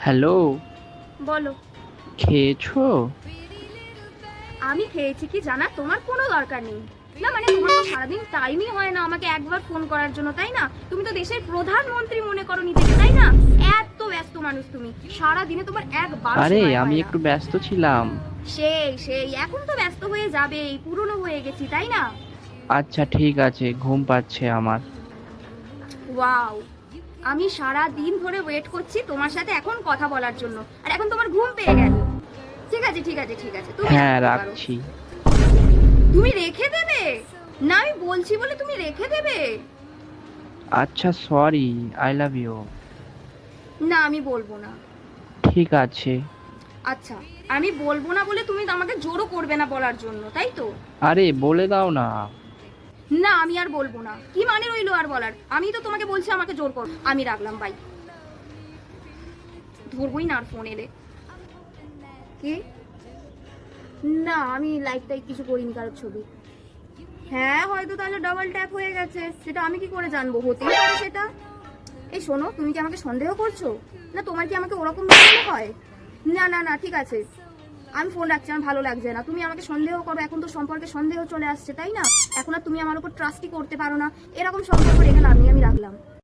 Hello. বলো। খেয়েছো? আমি খেয়েছি কি জানা তোমার কোনো দরকার নেই। না মানে তোমার তো সারাদিন টাইমই হয় না আমাকে একবার ফোন করার জন্য, তাই না? তুমি তো দেশের প্রধানমন্ত্রী মনে করো নিজেকে, তাই না? এত ব্যস্ত মানুষ তুমি, সারা দিনে তোমার একবারও আরে সময় আমি হয় না। একটু ব্যস্ত ছিলাম। সেই এখন তো ব্যস্ত হয়ে যাবেই, পুরনো হয়ে গেছি, তাই না? আচ্ছা ঠিক আছে, ঘুম পাচ্ছে আমার। ওয়াও, আমি সারা দিন ধরে ওয়েট করছি তোমার সাথে এখন কথা বলার জন্য, আর এখন তোমার ঘুম পেয়ে গেল। ঠিক আছে তুমি হ্যাঁ রাখতে পারো। রাখছি। তুমি রেখে দেবে? না আমি বলছি বলে তুমি রেখে দেবে? আচ্ছা সরি, আই লাভ ইউ। না আমি বলবো না। ঠিক আছে। আচ্ছা, আমি বলবো না বলে তুমি আমাকে জোরও করবে না বলার জন্য, তাই তো? আরে বলে দাও না। না আমি আর বলবো না, কি মানে রইলো আর বলার? আমি তো তোমাকে বলছি আমাকে জোর করো। আমি রাখলাম, বাই। ধরবই না আর ফোন এলে। কি? না আমি লাইক টাইক কিছু করিনি কারোর ছবি। হ্যাঁ হয়তো তাহলে ডাবল ট্যাপ হয়ে গেছে, সেটা আমি কি করে জানবো? হতেই পারে সেটা। এই শোনো, তুমি কি আমাকে সন্দেহ করছো? না তোমার কি আমাকে ওরকম মনে হয়? না ঠিক আছে, আমি ফোন রাখছি, আমার ভালো লাগছে না তুমি আমাকে সন্দেহ করো। এখন তো সম্পর্কে সন্দেহ চলে আসছে, তাই না? এখন আর তুমি আমার উপর ট্রাস্টই করতে পারো না। এরকম সম্পর্ক রেখে লাভ নেই, আমি রাখলাম।